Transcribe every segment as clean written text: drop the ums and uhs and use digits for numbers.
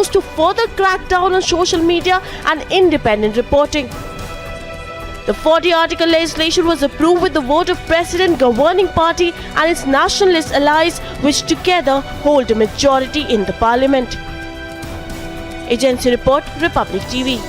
used to further crack down on social media and independent reporting. The 40-article legislation was approved with the vote of President, governing party and its nationalist allies, which together hold a majority in the parliament. Agency report, Republic TV.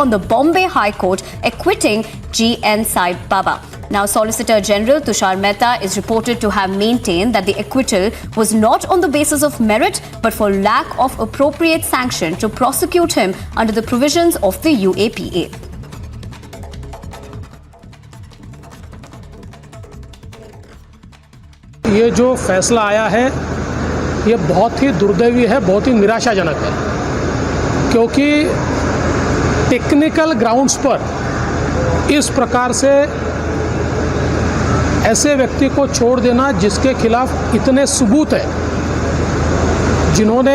On the Bombay High Court acquitting G.N. Sai Baba. Now, Solicitor General Tushar Mehta is reported to have maintained that the acquittal was not on the basis of merit but for lack of appropriate sanction to prosecute him under the provisions of the UAPA. ये जो फैसला आया है ये बहुत ही दुर्दैवी है, बहुत ही निराशाजनक है, क्योंकि टेक्निकल ग्राउंड्स पर इस प्रकार से ऐसे व्यक्ति को छोड़ देना जिसके खिलाफ इतने सबूत हैं, जिन्होंने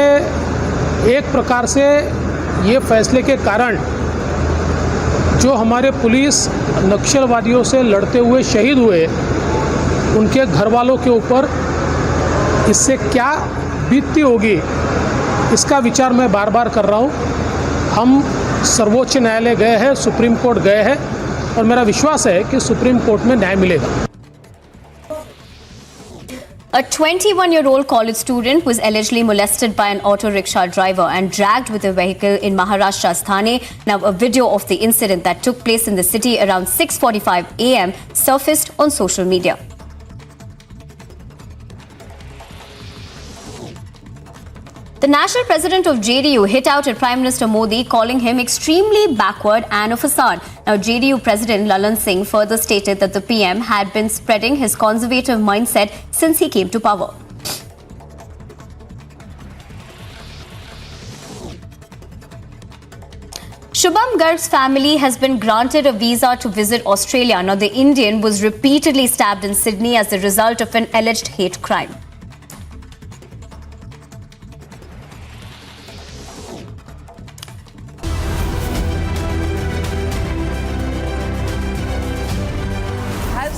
एक प्रकार से ये फैसले के कारण जो हमारे पुलिस नक्सलवादियों से लड़ते हुए शहीद हुए, उनके घर वालों के ऊपर इससे क्या बीतती होगी, इसका विचार मैं बार बार कर रहा हूँ। हम सर्वोच्च न्यायालय गए हैं, सुप्रीम कोर्ट गए हैं, और मेरा विश्वास है कि सुप्रीम कोर्ट में न्याय मिलेगा। A 21-year-old college student was allegedly molested by an auto rickshaw driver and dragged with a vehicle in Maharashtra's Thane. Now, a video of the incident that took place in the city around 6:45 a.m. surfaced on social media. The national president of JDU hit out at Prime Minister Modi, calling him extremely backward and a facade. Now, JDU President Lalan Singh further stated that the PM had been spreading his conservative mindset since he came to power. Shubham Garg's family has been granted a visa to visit Australia. Now, the Indian was repeatedly stabbed in Sydney as the result of an alleged hate crime.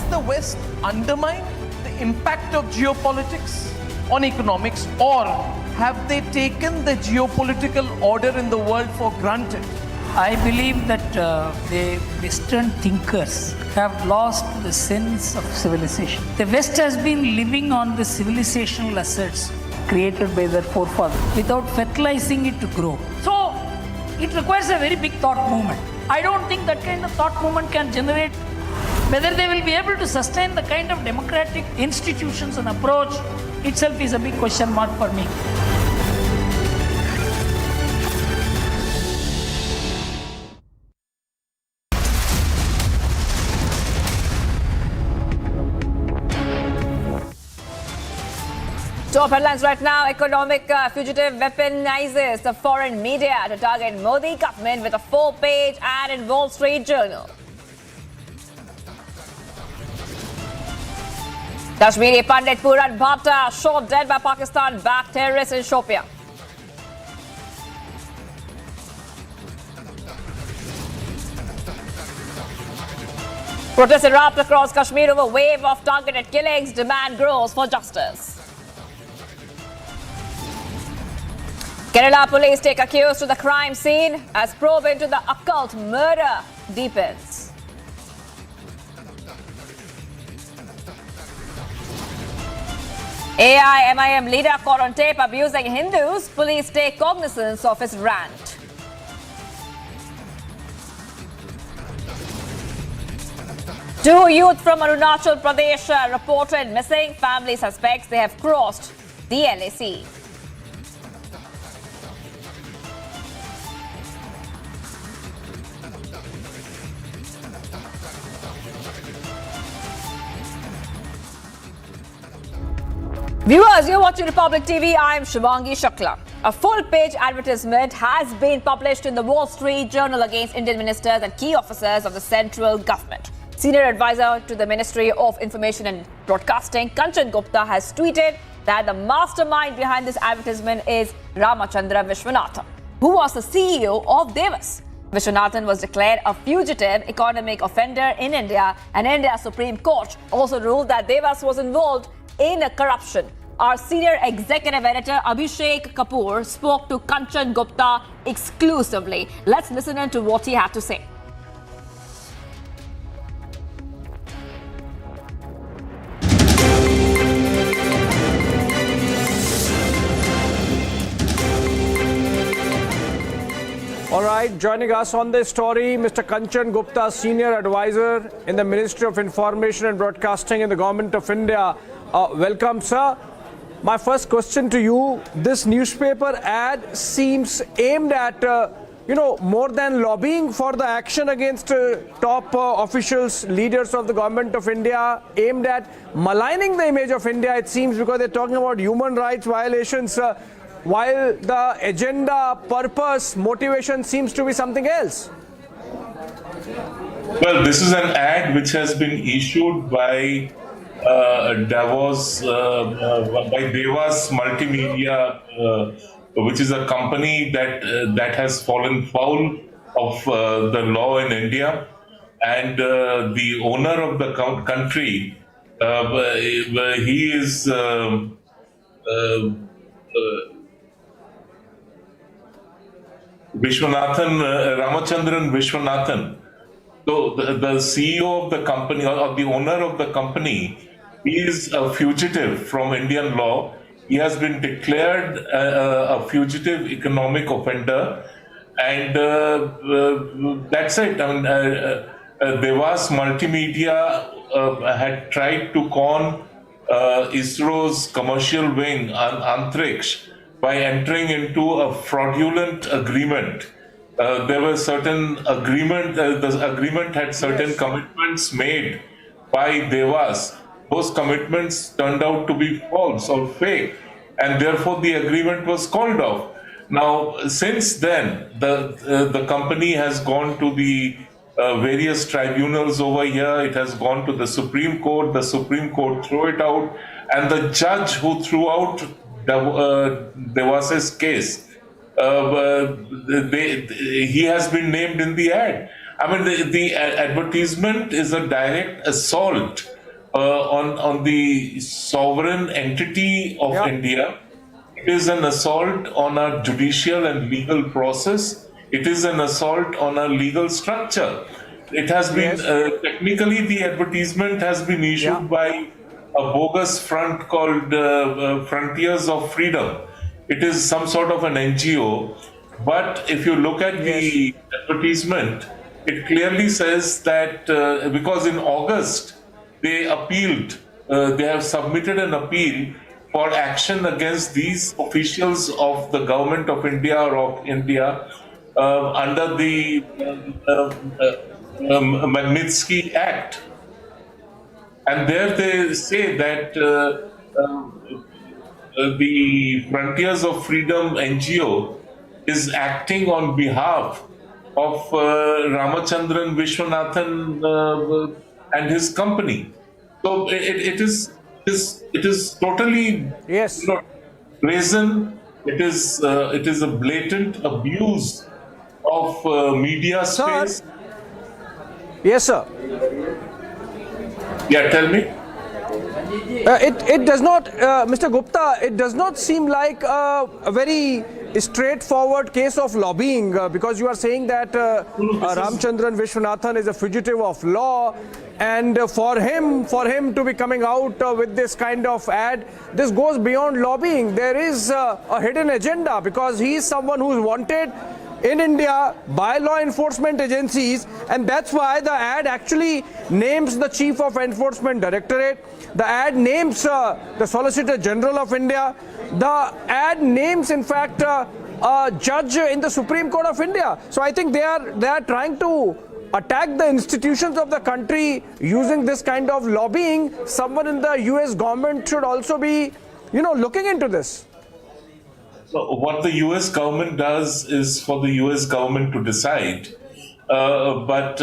The West undermine the impact of geopolitics on economics, or have they taken the geopolitical order in the world for granted? I believe that the Western thinkers have lost the sense of civilization. The West has been living on the civilizational assets created by their forefathers without fertilizing it to grow. So it requires a very big thought movement. I don't think that kind of thought movement can generate. Whether they will be able to sustain the kind of democratic institutions and approach itself is a big question mark for me. Top headlines right now. Economic fugitive weaponizes the foreign media to target Modi government with a 4-page ad in Wall Street Journal. Kashmiri Pandit Puran Bhatta shot dead by Pakistan-backed terrorists in Shopia. Protests erupt across Kashmir over wave of targeted killings. Demand grows for justice. Kerala police take accused to the crime scene as probe into the occult murder deepens. AIMIM leader caught on tape abusing Hindus. Police take cognizance of his rant. Two youth from Arunachal Pradesh reported missing. Family suspects they have crossed the LAC. Viewers, you're watching Republic TV. I'm Shivangi Shukla. A full-page advertisement has been published in the Wall Street Journal against Indian ministers and key officers of the central government. Senior advisor to the Ministry of Information and Broadcasting, Kanchan Gupta, has tweeted that the mastermind behind this advertisement is Ramachandra Vishwanathan, who was the CEO of Devas. Vishwanathan was declared a fugitive economic offender in India, and India's Supreme Court also ruled that Devas was involved in a corruption our senior executive editor Abhishek Kapoor spoke to Kanchan Gupta exclusively. Let's listen in to what he had to say. All right, joining us on this story, Mr. Kanchan Gupta, Senior Advisor in the Ministry of Information and Broadcasting in the Government of India. Welcome, sir. My first question to you, this newspaper ad seems aimed at, more than lobbying for the action against top officials, leaders of the Government of India, aimed at maligning the image of India, it seems, because they're talking about human rights violations. While the agenda, purpose, motivation seems to be something else. Well, this is an ad which has been issued by Davos, by Devas Multimedia, which is a company that has fallen foul of the law in India, and the owner of the country, he is. Vishwanathan, Ramachandran Vishwanathan. So the CEO of the company, or the owner of the company, he is a fugitive from Indian law. He has been declared a fugitive economic offender, and that's it. I mean, Devas Multimedia had tried to con ISRO's commercial wing, Antriksh, by entering into a fraudulent agreement. There were certain agreement, the agreement had certain commitments made by Devas. Those commitments turned out to be false or fake, and therefore the agreement was called off. Now, since then, the company has gone to the various tribunals over here. It has gone to the Supreme Court. The Supreme Court threw it out, and the judge who threw out Devas's case, he has been named in the ad. I mean, the advertisement is a direct assault on the sovereign entity of India. It is an assault on our judicial and legal process. It is an assault on our legal structure. It has been, technically, the advertisement has been issued by a bogus front called Frontiers of Freedom. It is some sort of an NGO, but if you look at the advertisement, it clearly says that because in August they appealed, they have submitted an appeal for action against these officials of the Government of India or of India under the Magnitsky Act. And there they say that the Frontiers of Freedom NGO is acting on behalf of Ramachandran Vishwanathan and his company. So it is totally brazen. It is a blatant abuse of media space. Yes, sir. Yeah, tell me. It does not, Mr. Gupta, it does not seem like a very straightforward case of lobbying because you are saying that Ramachandran Vishwanathan is a fugitive of law, and for him to be coming out with this kind of ad, this goes beyond lobbying. There is a hidden agenda because he is someone who is wanted in India by law enforcement agencies, and that's why the ad actually names the Chief of Enforcement Directorate. The ad names the Solicitor General of India. The ad names, in fact, a judge in the Supreme Court of India. So I think they are trying to attack the institutions of the country using this kind of lobbying. Someone in the US government should also be, looking into this. So what the US government does is for the US government to decide. But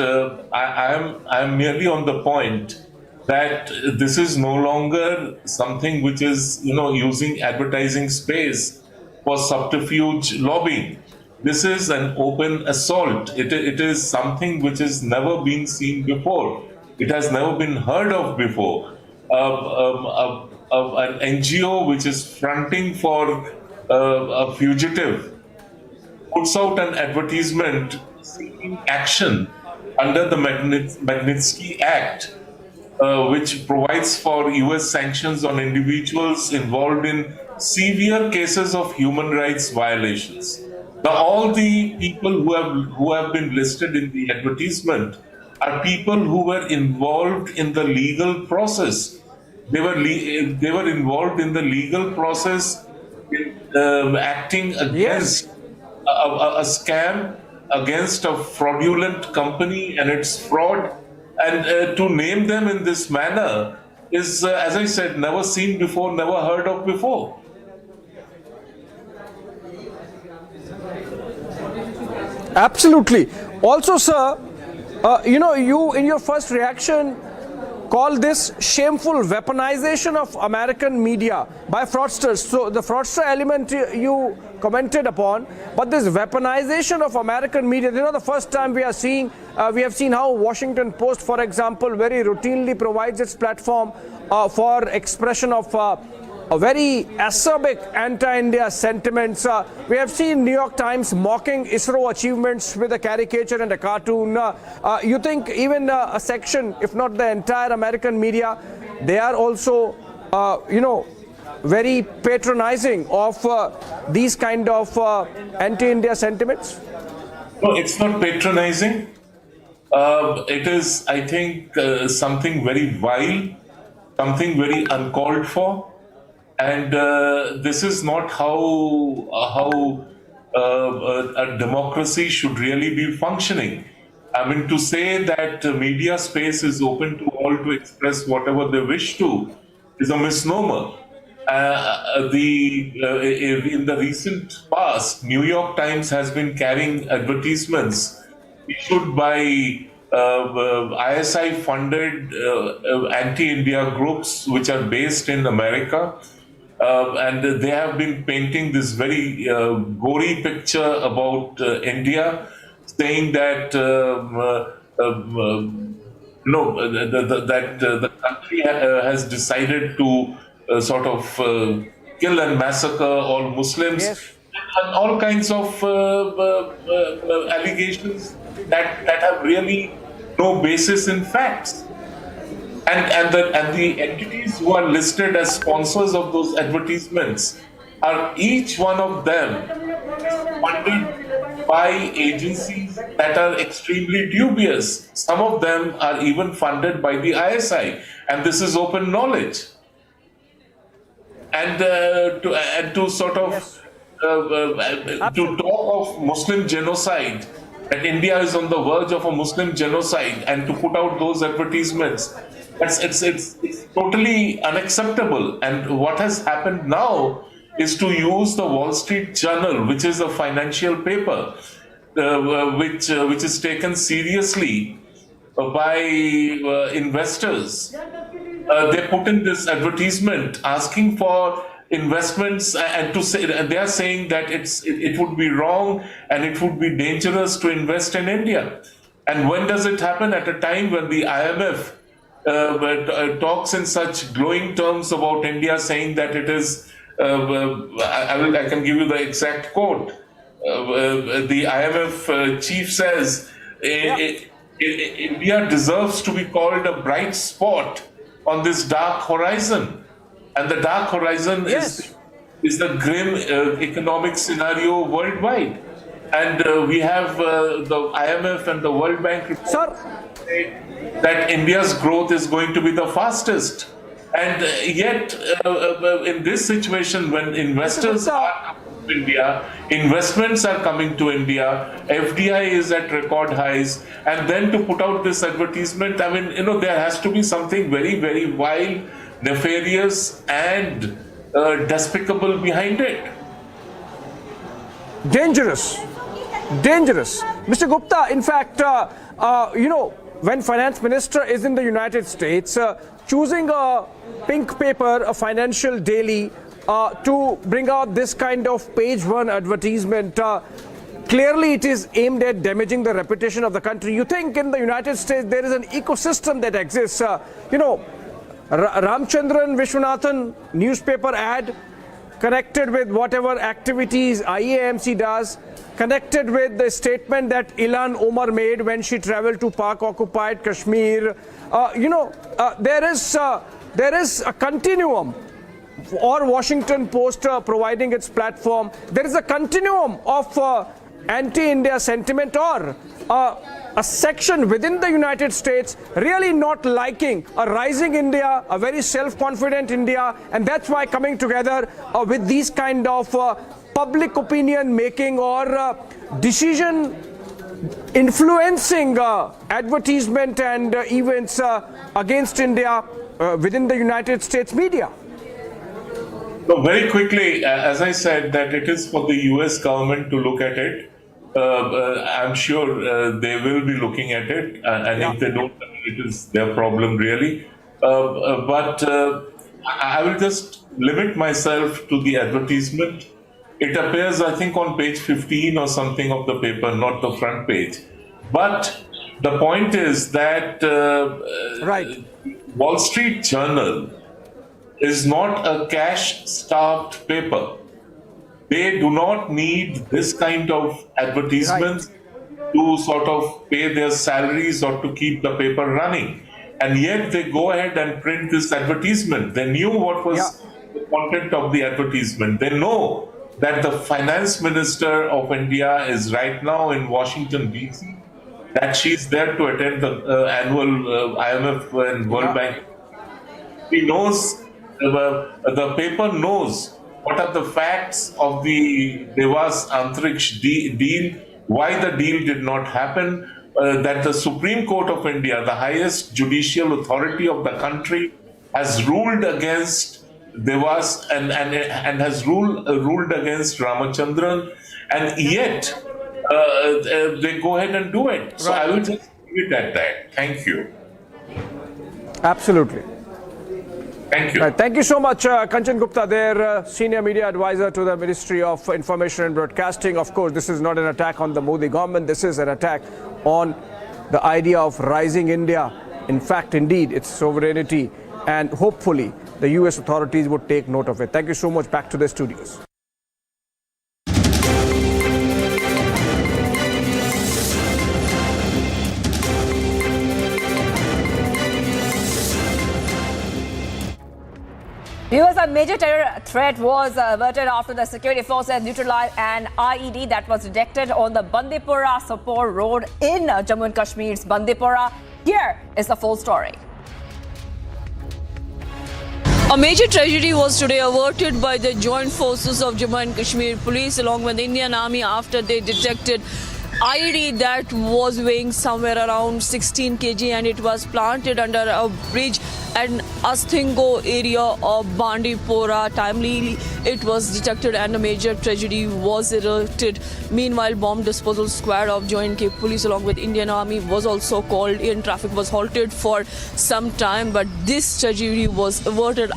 I'm merely on the point that this is no longer something which is, using advertising space for subterfuge lobbying. This is an open assault. It is something which has never been seen before. It has never been heard of before. an NGO which is fronting for a fugitive puts out an advertisement seeking action under the Magnitsky Act, which provides for US sanctions on individuals involved in severe cases of human rights violations. Now, all the people who have been listed in the advertisement are people who were involved in the legal process. They were involved in the legal process, acting against a scam, against a fraudulent company and its fraud. And to name them in this manner is, as I said, never seen before, never heard of before. Absolutely. Also, sir, you in your first reaction call this shameful weaponization of American media by fraudsters. So the fraudster element you commented upon, but this weaponization of American media, the first time we have seen how Washington Post, for example, very routinely provides its platform for expression of a very acerbic anti-India sentiments. We have seen New York Times mocking ISRO achievements with a caricature and a cartoon. You think even a section, if not the entire American media, they are also, very patronizing of these kind of anti-India sentiments? No, it's not patronizing. It is, I think, something very vile, something very uncalled for. And this is not how a democracy should really be functioning. I mean, to say that media space is open to all to express whatever they wish to is a misnomer. In the recent past, New York Times has been carrying advertisements issued by ISI-funded anti-India groups which are based in America. And they have been painting this very gory picture about India, saying that the country has decided to sort of kill and massacre all Muslims, yes, and all kinds of allegations that have really no basis in facts. And the entities who are listed as sponsors of those advertisements are each one of them funded by agencies that are extremely dubious. Some of them are even funded by the ISI, and this is open knowledge. And to sort of to talk of Muslim genocide, that India is on the verge of a Muslim genocide, and to put out those advertisements, it's totally unacceptable. And what has happened now is to use the Wall Street Journal, which is a financial paper, which is taken seriously by investors. They put in this advertisement asking for investments, and they are saying that it would be wrong and it would be dangerous to invest in India. And when does it happen? At a time when the IMF talks in such glowing terms about India, saying that it is, I can give you the exact quote. The IMF chief says, India deserves to be called a bright spot on this dark horizon. And the dark horizon is the grim economic scenario worldwide. And we have the IMF and the World Bank report that India's growth is going to be the fastest. And yet, in this situation, when investors are coming to India, investments are coming to India, FDI is at record highs, and then to put out this advertisement, I mean, there has to be something very, very vile, nefarious, and despicable behind it. Dangerous. Mr. Gupta, in fact, when finance minister is in the United States, choosing a pink paper, a financial daily, to bring out this kind of page one advertisement, clearly it is aimed at damaging the reputation of the country. You think in the United States there is an ecosystem that exists, Ramchandran Vishwanathan newspaper ad connected with whatever activities IAMC does, connected with the statement that Ilan Omar made when she traveled to Pak-occupied Kashmir. There is a continuum, or Washington Post providing its platform. There is a continuum of anti-India sentiment, or a section within the United States really not liking a rising India, a very self-confident India, and that's why coming together with these kind of public opinion making or decision influencing advertisement and events against India within the United States media. So very quickly, as I said, that it is for the US government to look at it. I'm sure they will be looking at it, and if they don't, it is their problem really. But I will just limit myself to the advertisement. It appears, I think, on page 15 or something of the paper, not the front page. But the point is that Wall Street Journal is not a cash-starved paper. They do not need this kind of advertisements to sort of pay their salaries or to keep the paper running. And yet they go ahead and print this advertisement. They knew what was the content of the advertisement. They know that the finance minister of India is right now in Washington, D.C., that she's there to attend the annual IMF and World Bank. He knows, the paper knows what are the facts of the Devas Antariksh deal, why the deal did not happen, that the Supreme Court of India, the highest judicial authority of the country, has ruled against Devas and has ruled against Ramachandran, and yet they go ahead and do it. So I will just leave it at that. Thank you. Absolutely. Thank you. Right, thank you so much, Kanchan Gupta, their senior media advisor to the Ministry of Information and Broadcasting. Of course, this is not an attack on the Modi government. This is an attack on the idea of rising India. In fact, indeed, its sovereignty. And hopefully, the US authorities would take note of it. Thank you so much. Back to the studios. Viewers, a major terror threat was averted after the security forces neutralized an IED that was detected on the Bandipora-Sopore road in Jammu and Kashmir's Bandipora. Here is the full story. A major tragedy was today averted by the joint forces of Jammu and Kashmir police along with the Indian Army after they detected IED that was weighing somewhere around 16 kg and it was planted under a bridge at Asthingo area of Bandipora. Timely it was detected and a major tragedy was averted. Meanwhile, bomb disposal squad of J&K police along with Indian Army was also called in. Traffic was halted for some time, but this tragedy was averted.